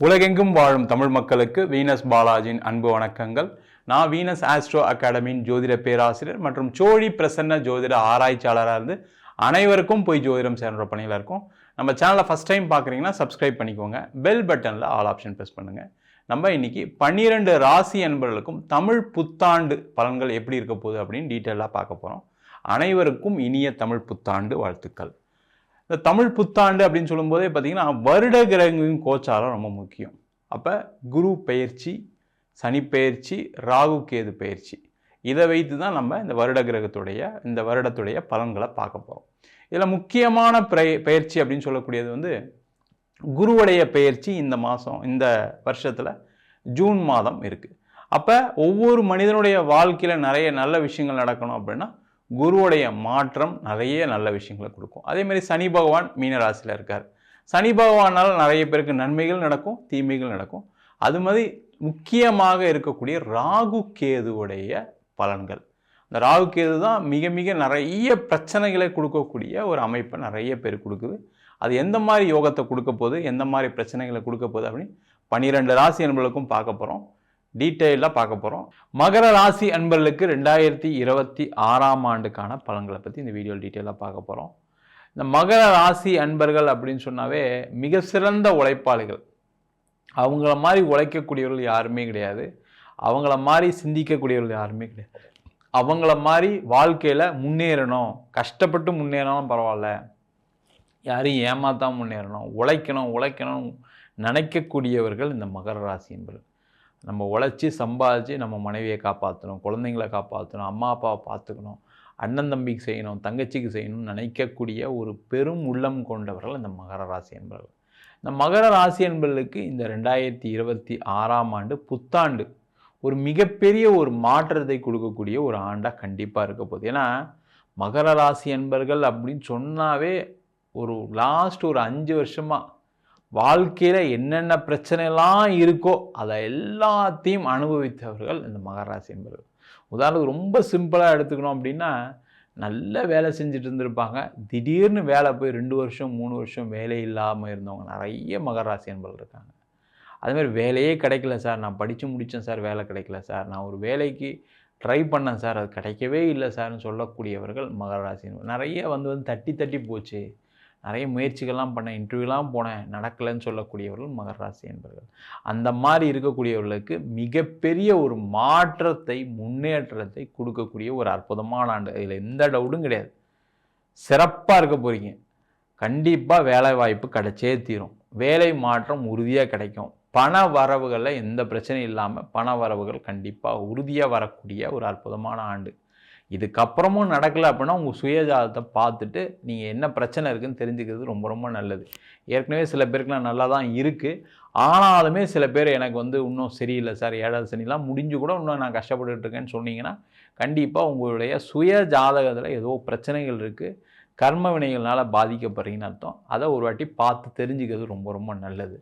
உலகெங்கும் வாழும் தமிழ் மக்களுக்கு வீனஸ் பாலாஜியின் அன்பு வணக்கங்கள். நான் வீனஸ் ஆஸ்ட்ரோ அகாடமியின் ஜோதிட பேராசிரியர் மற்றும் சோழி பிரசன்ன ஜோதிட ஆராய்ச்சியாளராக இருந்து அனைவருக்கும் போய் ஜோதிடம் சேர்ந்த பணியில் இருக்கும். நம்ம சேனலை ஃபஸ்ட் டைம் பார்க்குறீங்கன்னா சப்ஸ்கிரைப் பண்ணிக்கோங்க. பெல் பட்டனில் ஆல் ஆப்ஷன் ப்ரெஸ் பண்ணுங்கள். நம்ம இன்னைக்கு 12 ராசி அன்பர்களுக்கும் தமிழ் புத்தாண்டு பலன்கள் எப்படி இருக்க போகுது அப்படின்னு டீட்டெயிலாக பார்க்க போகிறோம். அனைவருக்கும் இனிய தமிழ் புத்தாண்டு வாழ்த்துக்கள். இந்த தமிழ் புத்தாண்டு அப்படின்னு சொல்லும்போதே பார்த்தீங்கன்னா வருட கிரகங்களின் கோச்சாரம் ரொம்ப முக்கியம். அப்போ குரு பெயர்ச்சி, சனி பெயர்ச்சி, ராகு கேது பெயர்ச்சி, இதை வைத்து தான் நம்ம இந்த வருடத்துடைய பலன்களை பார்க்க போகிறோம். இதில் முக்கியமான பெயர்ச்சி அப்படின்னு சொல்லக்கூடியது குருவுடைய பெயர்ச்சி இந்த வருஷத்தில் ஜூன் மாதம் இருக்குது. அப்போ ஒவ்வொரு மனிதனுடைய வாழ்க்கையில் நிறைய நல்ல விஷயங்கள் நடக்கணும் அப்படின்னா குருவுடைய மாற்றம் நிறைய நல்ல விஷயங்களை கொடுக்கும். அதேமாதிரி சனி பகவான் மீன ராசியில் இருக்கார். சனி பகவானால் நிறைய பேருக்கு நன்மைகள் நடக்கும், தீமைகள் நடக்கும். அது மாதிரி முக்கியமாக இருக்கக்கூடிய ராகு கேதுவுடைய பலன்கள். இந்த ராகு கேது தான் மிக மிக நிறைய பிரச்சனைகளை கொடுக்கக்கூடிய ஒரு அமைப்பை நிறைய பேர் கொடுக்குது. அது எந்த மாதிரி யோகத்தை கொடுக்க போகுது, எந்த மாதிரி பிரச்சனைகளை கொடுக்க போகுது அப்படின்னு 12 ராசி அன்பர்களுக்கும் பார்க்க போகிறோம். டீட்டெயிலாக பார்க்க போகிறோம். மகர ராசி அன்பர்களுக்கு 2026ஆம் ஆண்டுக்கான பலன்களை பற்றி இந்த வீடியோ டீட்டெயிலாக பார்க்க போகிறோம். இந்த மகர ராசி அன்பர்கள் அப்படின்னு சொன்னாவே மிக சிறந்த உழைப்பாளிகள். அவங்கள மாதிரி உழைக்கக்கூடியவர்கள் யாருமே கிடையாது. அவங்கள மாதிரி சிந்திக்கக்கூடியவர்கள் யாருமே கிடையாது. அவங்கள மாதிரி வாழ்க்கையில் முன்னேறணும், கஷ்டப்பட்டு முன்னேறணும் பரவாயில்ல, யாரையும் ஏமாத்தான் முன்னேறணும், உழைக்கணும் நினைக்கக்கூடியவர்கள் இந்த மகர ராசி அன்பர்கள். நம்ம உழைச்சி சம்பாதிச்சு நம்ம மனைவியை காப்பாற்றணும், குழந்தைங்களை காப்பாற்றணும், அம்மா அப்பாவை பார்த்துக்கணும், அண்ணன் தம்பிக்கு செய்யணும், தங்கச்சிக்கு செய்யணும்னு நினைக்கக்கூடிய ஒரு பெரும் உள்ளம் கொண்டவர்கள் இந்த மகர ராசி என்பவர்கள். இந்த மகர ராசி என்பவர்களுக்கு இந்த 2026ஆம் ஆண்டு புத்தாண்டு ஒரு மிகப்பெரிய ஒரு மாற்றத்தை கொடுக்கக்கூடிய ஒரு ஆண்டாக கண்டிப்பாக இருக்க போகுது. ஏன்னா மகர ராசி என்பவர்கள் அப்படின்னு சொன்னாவே லாஸ்ட் ஒரு 5 வருஷமாக வாழ்க்கையில் என்னென்ன பிரச்சனைலாம் இருக்கோ அதை எல்லாத்தையும் அனுபவித்தவர்கள் இந்த மகராசி என்பவர்கள். உதாரணத்துக்கு ரொம்ப சிம்பிளாக எடுத்துக்கணும் அப்படின்னா, நல்ல வேலை செஞ்சுட்டு இருந்திருப்பாங்க, திடீர்னு வேலை போய் 2 வருஷம் 3 வருஷம் வேலை இல்லாமல் இருந்தவங்க நிறைய மகராசி என்பவர்கள் இருக்காங்க. அதுமாதிரி வேலையே கிடைக்கல சார், நான் படித்து முடித்தேன் சார், வேலை கிடைக்கல சார், நான் ஒரு வேலைக்கு ட்ரை பண்ணேன் சார், அது கிடைக்கவே இல்லை சார்னு சொல்லக்கூடியவர்கள் மகராசி என்பவர்கள். நிறைய தட்டி போச்சு, நிறைய முயற்சிகள்லாம் பண்ணேன், இன்டர்வியூலாம் போனேன், நடக்கலைன்னு சொல்லக்கூடியவர்கள் மகர ராசி என்பவர்கள். அந்த மாதிரி இருக்கக்கூடியவர்களுக்கு மிகப்பெரிய ஒரு மாற்றத்தை, முன்னேற்றத்தை கொடுக்கக்கூடிய ஒரு அற்புதமான ஆண்டு. இதில் எந்த டவுட்டும் கிடையாது. சிறப்பாக இருக்க போகிறீங்க. கண்டிப்பாக வேலை வாய்ப்பு கிடைச்சே தீரும். வேலை மாற்றம் உறுதியாக கிடைக்கும். பண வரவுகளில் எந்த பிரச்சனையும் இல்லாமல் பண வரவுகள் கண்டிப்பாக உறுதியாக வரக்கூடிய ஒரு அற்புதமான ஆண்டு. இதுக்கப்புறமும் நடக்கலை அப்படின்னா உங்கள் சுயஜாதத்தை பார்த்துட்டு நீங்கள் என்ன பிரச்சனை இருக்குதுன்னு தெரிஞ்சுக்கிறது ரொம்ப ரொம்ப நல்லது. ஏற்கனவே சில பேருக்குலாம் நல்லா தான் இருக்குது, ஆனாலுமே சில பேர் எனக்கு இன்னும் சரியில்லை சார், 7வது சனிலாம் முடிஞ்சு கூட இன்னும் நான் கஷ்டப்பட்டுட்டு இருக்கேன்னு சொன்னீங்கன்னா கண்டிப்பாக உங்களுடைய சுய ஜாதகத்தில் ஏதோ பிரச்சனைகள் இருக்குது, கர்ம வினைகள்னால் பாதிக்கப்படுறீங்கன்னு அர்த்தம். அதை ஒரு வாட்டி பார்த்து தெரிஞ்சுக்கிறது ரொம்ப ரொம்ப நல்லது.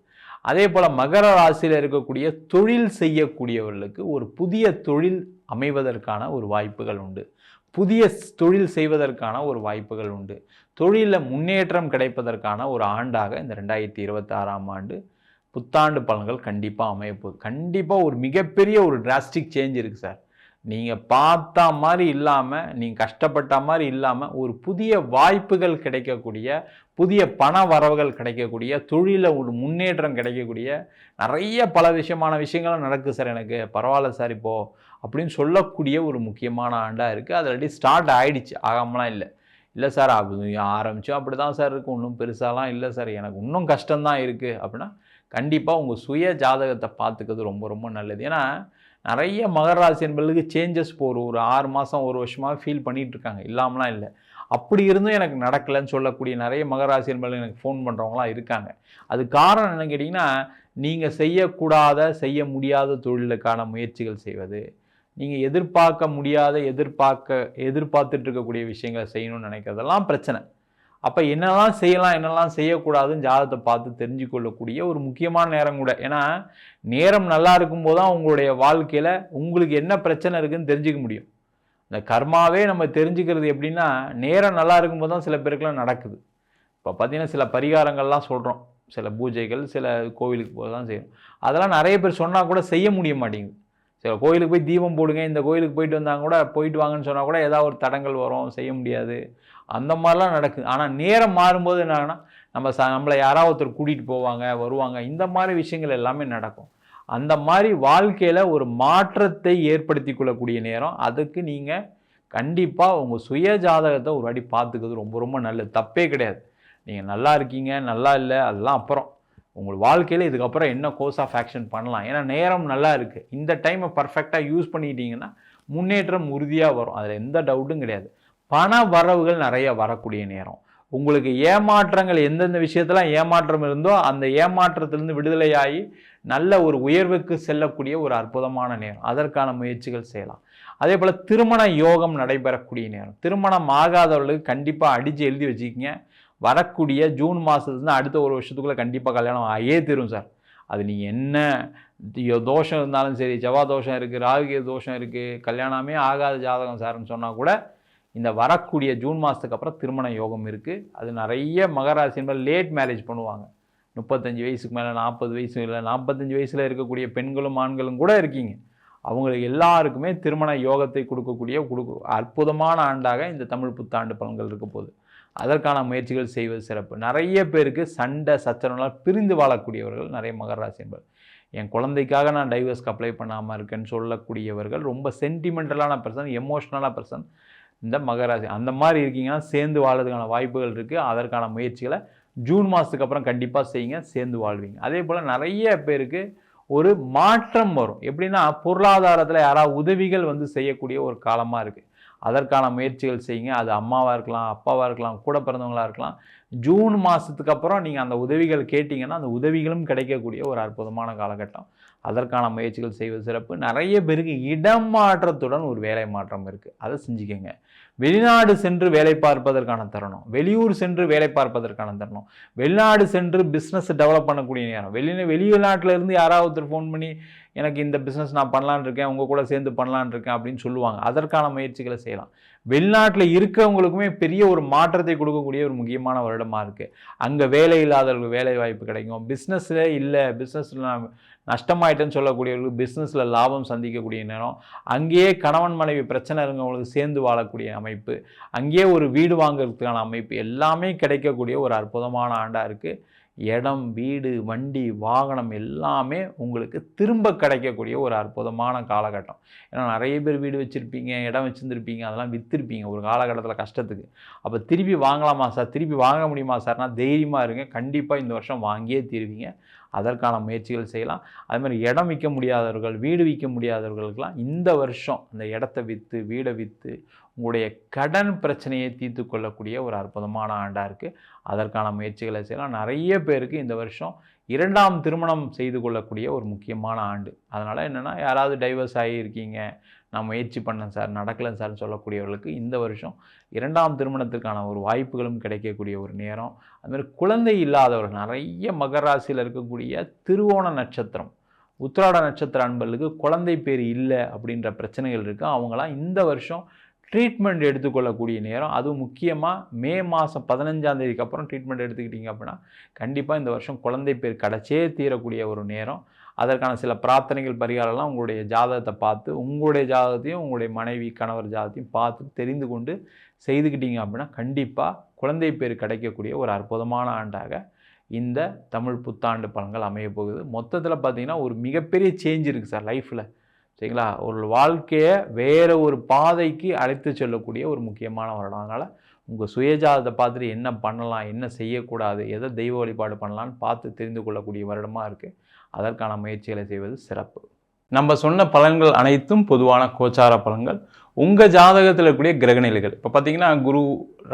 அதே போல் மகர ராசியில் இருக்கக்கூடிய தொழில் செய்யக்கூடியவர்களுக்கு ஒரு புதிய தொழில் அமைவதற்கான ஒரு வாய்ப்புகள் உண்டு. புதிய தொழில் செய்வதற்கான ஒரு வாய்ப்புகள் உண்டு. தொழிலில் முன்னேற்றம் கிடைப்பதற்கான ஒரு ஆண்டாக இந்த 2026ஆம் ஆண்டு புத்தாண்டு பலன்கள் கண்டிப்பாக அமையப்போகுது. கண்டிப்பாக ஒரு மிகப்பெரிய ஒரு டிராஸ்டிக் சேஞ்ச் இருக்குது சார். நீங்கள் பார்த்தா மாதிரி இல்லாமல், நீங்கள் கஷ்டப்பட்ட மாதிரி இல்லாமல், ஒரு புதிய வாய்ப்புகள் கிடைக்கக்கூடிய, புதிய பண வரவுகள் கிடைக்கக்கூடிய, தொழிலில் ஒரு முன்னேற்றம் கிடைக்கக்கூடிய நிறைய பல விஷயங்களும் நடக்குது சார், எனக்கு பரவாயில்ல சார் இப்போது அப்படின்னு சொல்லக்கூடிய ஒரு முக்கியமான ஆண்டாக இருக்குது. அது ஆல்ரெடி ஸ்டார்ட் ஆகிடுச்சு, ஆகாமலாம் இல்லை சார், அது ஆரம்பித்தோம் அப்படி தான் சார் இருக்குது, இன்னும் பெருசாலாம் இல்லை சார், எனக்கு இன்னும் கஷ்டம்தான் இருக்குது அப்படின்னா கண்டிப்பாக உங்கள் சுய ஜாதகத்தை பார்த்துக்கிறது ரொம்ப ரொம்ப நல்லது. ஏன்னா நிறைய மகர ராசி என்பவர்களுக்கு சேஞ்சஸ் ஒரு 6 மாதம் 1 வருஷமாக ஃபீல் பண்ணிகிட்டு இருக்காங்க, இல்லாமலாம் இல்லை. அப்படி இருந்தும் எனக்கு நடக்கலைன்னு சொல்லக்கூடிய நிறைய மகர ராசி என்பவர்கள் எனக்கு ஃபோன் பண்ணுறவங்களாம் இருக்காங்க. அது காரணம் என்னன்னு கேட்டிங்கன்னா, நீங்கள் செய்ய முடியாத தொழிலுக்கான முயற்சிகள் செய்வது, நீங்கள் எதிர்பார்க்க முடியாத எதிர்பார்த்துட்டு இருக்கக்கூடிய விஷயங்களை செய்யணும்னு நினைக்கிறதெல்லாம் பிரச்சனை. அப்போ என்னெல்லாம் செய்யலாம் என்னெல்லாம் செய்யக்கூடாதுன்னு ஜாதகத்தை பார்த்து தெரிஞ்சு கொள்ளக்கூடிய ஒரு முக்கியமான நேரம் கூட. ஏன்னா நேரம் நல்லா இருக்கும்போது தான் உங்களுடைய வாழ்க்கையில் உங்களுக்கு என்ன பிரச்சனை இருக்குதுன்னு தெரிஞ்சுக்க முடியும். இந்த கர்மாவே நம்ம தெரிஞ்சுக்கிறது எப்படின்னா, நேரம் நல்லா இருக்கும்போது தான் சில பேருக்குலாம் நடக்குது. இப்போ பார்த்தீங்கன்னா சில பரிகாரங்கள்லாம் சொல்கிறோம், சில பூஜைகள், சில கோவிலுக்கு போக தான் செய்யணும். அதெல்லாம் நிறைய பேர் சொன்னால் கூட செய்ய முடிய மாட்டேங்குது. சில கோயிலுக்கு போய் தீபம் போடுங்க, இந்த கோயிலுக்கு போயிட்டு வந்தாங்க கூட, போயிட்டு வாங்கன்னு சொன்னால் கூட ஏதாவது ஒரு தடங்கள் வரும், செய்ய முடியாது. அந்த மாதிரிலாம் நடக்குது. ஆனால் நேரம் மாறும்போது என்னாகன்னா, நம்மளை யாராவது ஒருத்தர் கூட்டிகிட்டு போவாங்க, வருவாங்க. இந்த மாதிரி விஷயங்கள் எல்லாமே நடக்கும். அந்த மாதிரி வாழ்க்கையில் ஒரு மாற்றத்தை ஏற்படுத்தி கொள்ளக்கூடிய நேரம். அதுக்கு நீங்கள் கண்டிப்பாக உங்கள் சுய ஜாதகத்தை ஒரு வாட்டி பார்த்துக்கிறது ரொம்ப ரொம்ப நல்லது. தப்பே கிடையாது. நீங்கள் நல்லா இருக்கீங்க, நல்லா இல்லை, அதெல்லாம் அப்புறம். உங்கள் வாழ்க்கையில் இதுக்கப்புறம் என்ன கோர்ஸ் ஆஃப் ஆக்ஷன் பண்ணலாம். ஏன்னா நேரம் நல்லா இருக்குது. இந்த டைமை பர்ஃபெக்டாக யூஸ் பண்ணிக்கிட்டீங்கன்னா முன்னேற்றம் உறுதியாக வரும். அதில் எந்த டவுட்டும் கிடையாது. பண வரவுகள் நிறைய வரக்கூடிய நேரம். உங்களுக்கு ஏமாற்றங்கள் எந்தெந்த விஷயத்தெல்லாம் ஏமாற்றம் இருந்தோ அந்த ஏமாற்றத்திலிருந்து விடுதலையாகி நல்ல ஒரு உயர்வுக்கு செல்லக்கூடிய ஒரு அற்புதமான நேரம். அதற்கான முயற்சிகள் செய்யலாம். அதே போல் திருமண யோகம் நடைபெறக்கூடிய நேரம். திருமணம் ஆகாதவர்களுக்கு கண்டிப்பாக அடித்து எழுதி வச்சுக்கிங்க. வரக்கூடிய ஜூன் மாதத்துலேருந்து அடுத்த ஒரு வருஷத்துக்குள்ளே கண்டிப்பாக கல்யாணம் ஆகியே தீரும் சார். அது நீங்கள் என்ன தோஷம் இருந்தாலும் சரி, செவ்வாய் தோஷம் இருக்குது, ராகு தோஷம் இருக்குது, கல்யாணமே ஆகாத ஜாதகம் சார்ன்னு சொன்னால் கூட இந்த வரக்கூடிய ஜூன் மாதத்துக்கு அப்புறம் திருமண யோகம் இருக்குது. அது நிறைய மகராசி என்பது லேட் மேரேஜ் பண்ணுவாங்க. 35 வயசுக்கு மேலே, 40 வயசு இல்லை, 45 வயசில் இருக்கக்கூடிய பெண்களும் ஆண்களும் கூட இருக்கீங்க. அவங்களுக்கு எல்லாருக்குமே திருமண யோகத்தை கொடுக்கக்கூடிய அற்புதமான ஆண்டாக இந்த தமிழ் புத்தாண்டு பலன்கள் இருக்க போகுது. அதற்கான முயற்சிகள் செய்வது சிறப்பு. நிறைய பேருக்கு சண்டை சச்சரவுகளால் பிரிந்து வாழக்கூடியவர்கள் நிறைய மகராசி என்பது. என் குழந்தைக்காக நான் டைவர்ஸ்க்கு அப்ளை பண்ணாமல் இருக்கேன்னு சொல்லக்கூடியவர்கள் ரொம்ப சென்டிமெண்டலான பர்சன், எமோஷ்னலான பர்சன் இந்த மகராசி. அந்த மாதிரி இருக்கீங்கன்னா சேர்ந்து வாழ்றதுக்கான வாய்ப்புகள் இருக்குது. அதற்கான முயற்சிகளை ஜூன் மாதத்துக்கு அப்புறம் கண்டிப்பாக செய்யுங்க, சேர்ந்து வாழ்வீங்க. அதே போல் நிறைய பேருக்கு ஒரு மாற்றம் வரும். எப்படின்னா பொருளாதாரத்தில் யாராவது உதவிகள் செய்யக்கூடிய ஒரு காலமாக இருக்குது. அதற்கான முயற்சிகள் செய்யுங்க. அது அம்மாவாக இருக்கலாம், அப்பாவாக இருக்கலாம், கூட பிறந்தவங்களாக இருக்கலாம். ஜூன் மாதத்துக்கு அப்புறம் நீங்கள் அந்த உதவிகள் கேட்டிங்கன்னா அந்த உதவிகளும் கிடைக்கக்கூடிய ஒரு அற்புதமான காலகட்டம். அதற்கான முயற்சிகள் செய்வது சிறப்பு. நிறைய பேருக்கு இடம் மாற்றத்துடன் ஒரு வேலை மாற்றம் இருக்குது. அதை செஞ்சுக்கோங்க. வெளிநாடு சென்று வேலை பார்ப்பதற்கான தருணம், வெளியூர் சென்று வேலை பார்ப்பதற்கான தருணம், வெளிநாடு சென்று பிஸ்னஸ் டெவலப் பண்ணக்கூடிய நேரம். வெளிநாட்டில் இருந்து யாராவது ஒருத்தர் ஃபோன் பண்ணி எனக்கு இந்த பிஸ்னஸ் நான் பண்ணலான்னு இருக்கேன், உங்கள் கூட சேர்ந்து பண்ணலான்னு இருக்கேன் அப்படின்னு சொல்லுவாங்க. அதற்கான முயற்சிகளை செய்யலாம். வெளிநாட்டில் இருக்கிறவங்களுக்குமே பெரிய ஒரு மாற்றத்தை கொடுக்கக்கூடிய ஒரு முக்கியமான வருடமாக இருக்குது. அங்கே வேலை இல்லாதவர்களுக்கு வேலை வாய்ப்பு கிடைக்கும். பிஸ்னஸில் இல்லை, பிஸ்னஸில் நான் நஷ்டமாயிட்டேன்னு சொல்லக்கூடியவர்களுக்கு பிஸ்னஸில் லாபம் சந்திக்கக்கூடிய நேரம். அங்கேயே கணவன் மனைவி பிரச்சனை இருந்தவங்களுக்கு சேர்ந்து வாழக்கூடிய அமைப்பு, அங்கேயே ஒரு வீடு வாங்குறதுக்கான அமைப்பு எல்லாமே கிடைக்கக்கூடிய ஒரு அற்புதமான ஆண்டாக இருக்குது. இடம், வீடு, வண்டி, வாகனம் எல்லாமே உங்களுக்கு திரும்ப கிடைக்கக்கூடிய ஒரு அற்புதமான காலகட்டம். ஏன்னா நிறைய பேர் வீடு வச்சுருப்பீங்க, இடம் வச்சுருந்துருப்பீங்க, அதெல்லாம் விற்றுருப்பீங்க ஒரு காலகட்டத்தில் கஷ்டத்துக்கு. அப்போ திருப்பி வாங்கலாமா சார், திருப்பி வாங்க முடியுமா சார்னா தைரியமாக இருங்க. கண்டிப்பாக இந்த வருஷம் வாங்கியே தீருவீங்க. அதற்கான முயற்சிகள் செய்யலாம். அதுமாதிரி இடம் விற்க முடியாதவர்கள், வீடு விற்க முடியாதவர்களுக்கெல்லாம் இந்த வருஷம் அந்த இடத்த விற்று, வீடை விற்று உங்களுடைய கடன் பிரச்சனையை தீர்த்து கொள்ளக்கூடிய ஒரு அற்புதமான ஆண்டாக இருக்குது. அதற்கான முயற்சிகளை செய்யலாம். நிறைய பேருக்கு இந்த வருஷம் 2ஆம் திருமணம் செய்து கொள்ளக்கூடிய ஒரு முக்கியமான ஆண்டு. அதனால் என்னென்னா யாராவது டைவர்ஸ் ஆகியிருக்கீங்க, நான் முயற்சி பண்ணேன் சார், நடக்கலை சார்னு சொல்லக்கூடியவர்களுக்கு இந்த வருஷம் 2ஆம் திருமணத்திற்கான ஒரு வாய்ப்புகளும் கிடைக்கக்கூடிய ஒரு நேரம். அதுமாதிரி குழந்தை இல்லாதவர்கள் நிறைய மகராசியில் இருக்கக்கூடிய திருவோண நட்சத்திரம், உத்திராட நட்சத்திர அன்பர்களுக்கு குழந்தை பேர் இல்லை அப்படின்ற பிரச்சனைகள் இருக்குது. அவங்களாம் இந்த வருஷம் ட்ரீட்மெண்ட் எடுத்துக்கொள்ளக்கூடிய நேரம். அதுவும் முக்கியமாக மே மாதம் 15ஆம் தேதிக்கு அப்புறம் ட்ரீட்மெண்ட் எடுத்துக்கிட்டிங்க அப்படின்னா கண்டிப்பாக இந்த வருஷம் குழந்தை பேர் கிடச்சே தீரக்கூடிய ஒரு நேரம். அதற்கான சில பிரார்த்தனைகள், பரிகாரம்லாம் உங்களுடைய ஜாதகத்தை பார்த்து, உங்களுடைய ஜாதகத்தையும் உங்களுடைய மனைவி கணவர் ஜாதகத்தையும் பார்த்து தெரிந்து கொண்டு செய்துக்கிட்டீங்க அப்படின்னா கண்டிப்பாக குழந்தை பேர் கிடைக்கக்கூடிய ஒரு அற்புதமான ஆண்டாக இந்த தமிழ் புத்தாண்டு பலன்கள் அமைய போகுது. மொத்தத்தில் பார்த்திங்கன்னா ஒரு மிகப்பெரிய சேஞ்ச் இருக்குது சார் லைஃப்பில். சரிங்களா? ஒரு வாழ்க்கையை வேறு ஒரு பாதைக்கு அழைத்து செல்லக்கூடிய ஒரு முக்கியமான வருடம். அதனால் உங்கள் சுயஜாதத்தை பார்த்துட்டு என்ன பண்ணலாம், என்ன செய்யக்கூடாது, எதை தெய்வ வழிபாடு பண்ணலான்னு பார்த்து தெரிந்து கொள்ளக்கூடிய வருடமாக இருக்குது. அதற்கான முயற்சிகளை செய்வது சிறப்பு. நம்ம சொன்ன பலன்கள் அனைத்தும் பொதுவான கோச்சார பலன்கள். உங்கள் ஜாதகத்தில் இருக்கக்கூடிய கிரகநிலைகள் இப்போ பார்த்திங்கன்னா குரு,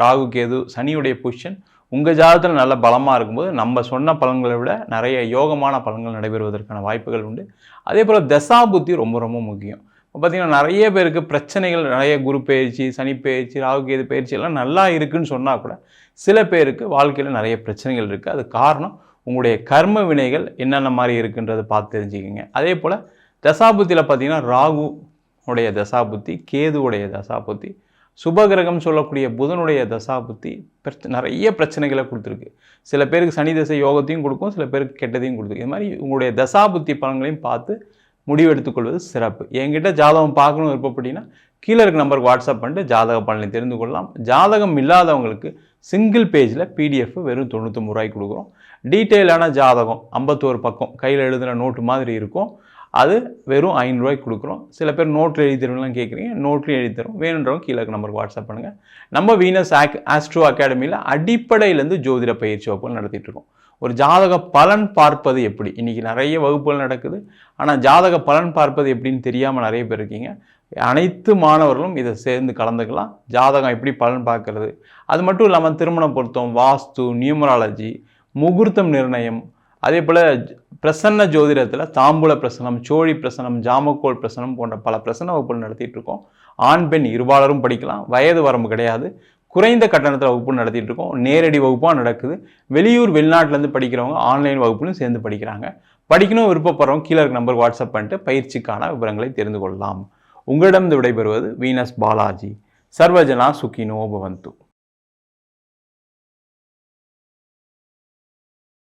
ராகு, கேது, சனியுடைய பொசிஷன் உங்கள் ஜாதகத்தில் நல்ல பலமாக இருக்கும்போது நம்ம சொன்ன பலன்களை விட நிறைய யோகமான பலன்கள் நடைபெறுவதற்கான வாய்ப்புகள் உண்டு. அதே போல் தசாபுத்தி ரொம்ப ரொம்ப முக்கியம். இப்போ பார்த்திங்கன்னா நிறைய பேருக்கு பிரச்சனைகள், நிறைய குரு பயிற்சி, சனி பயிற்சி, ராகு கேது பயிற்சி எல்லாம் நல்லா இருக்குதுன்னு சொன்னால் கூட சில பேருக்கு வாழ்க்கையில் நிறைய பிரச்சனைகள் இருக்குது. அது காரணம் உங்களுடைய கர்ம வினைகள் என்னென்ன மாதிரி இருக்குன்றதை பார்த்து தெரிஞ்சுக்கிங்க. அதே போல் தசாபுத்தியில் பார்த்திங்கன்னா ராகு உடைய தசாபுத்தி, கேதுவுடைய தசாபுத்தி, சுபகிரகம் சொல்லக்கூடிய புதனுடைய தசாபுத்தி நிறைய பிரச்சனைகளை கொடுத்துருக்கு. சில பேருக்கு சனி தசை யோகத்தையும் கொடுக்கும், சில பேருக்கு கெட்டதையும் கொடுத்துருக்கு. இது மாதிரி உங்களுடைய தசாபுத்தி பலன்களையும் பார்த்து முடிவெடுத்துக்கொள்வது சிறப்பு. என்கிட்ட ஜாதகம் பார்க்கணும் விருப்பப்பட்டீங்கன்னா கீழே இருக்க நம்பருக்கு வாட்ஸ்அப் பண்ணிட்டு ஜாதக பலனை தெரிந்து கொள்ளலாம். ஜாதகம் இல்லாதவங்களுக்கு சிங்கிள் பேஜில் பிடிஎஃப் வெறும் 99 ரூபாய்க்கு கொடுக்குறோம். டீட்டெயிலான ஜாதகம் 51 பக்கம் கையில் எழுதுகிற நோட்டு மாதிரி இருக்கும், அது வெறும் 500 ரூபாய்க்கு கொடுக்குறோம். சில பேர் நோட்டில் எழுதி தருவீங்களாம் கேட்குறீங்க, நோட்லையும் எழுதி தரும். வேணுன்றவங்க கீழே இருக்க நம்பருக்கு வாட்ஸ்அப் பண்ணுங்கள். நம்ம வீனஸ் ஆஸ்ட்ரோ அகாடமியில் அடிப்படையிலேருந்து ஜோதிட பயிற்சி வகுப்புகள் நடத்திட்டு இருக்கோம். ஒரு ஜாதக பலன் பார்ப்பது எப்படி, இன்றைக்கி நிறைய வகுப்புகள் நடக்குது, ஆனால் ஜாதக பலன் பார்ப்பது எப்படின்னு தெரியாமல் நிறைய பேர் இருக்கீங்க. அனைத்து மாணவர்களும் இதை சேர்ந்து கலந்துக்கலாம். ஜாதகம் எப்படி பலன் பார்க்கறது, அது மட்டும் இல்லாமல் திருமண பொருத்தம், வாஸ்து, நியூமராலஜி, முகூர்த்தம் நிர்ணயம், அதே போல் பிரசன்ன ஜோதிடத்தில் தாம்பூல பிரசனம், சோழி பிரசனம், ஜாமக்கோல் பிரசனம் போன்ற பல பிரசன்ன வகுப்புகள் நடத்திட்டு இருக்கோம். ஆண் பெண் இருபாலரும் படிக்கலாம், வயது வரம்பு கிடையாது. குறைந்த கட்டணத்தில் வகுப்பு நடத்திட்டு இருக்கோம். நேரடி வகுப்பாக நடக்குது. வெளியூர் வெளிநாட்டிலேருந்து படிக்கிறவங்க ஆன்லைன் வகுப்புலையும் சேர்ந்து படிக்கிறாங்க. படிக்கணும் விருப்பப்படுறவங்க கீழே இருக்க நம்பருக்கு வாட்ஸ்அப் பண்ணிட்டு பயிற்சிக்கான விவரங்களை தெரிந்து கொள்ளலாம். உங்களிடம் விடைபெறுவது வீனஸ் பாலாஜி. சர்வஜனா சுகினோ பவந்து.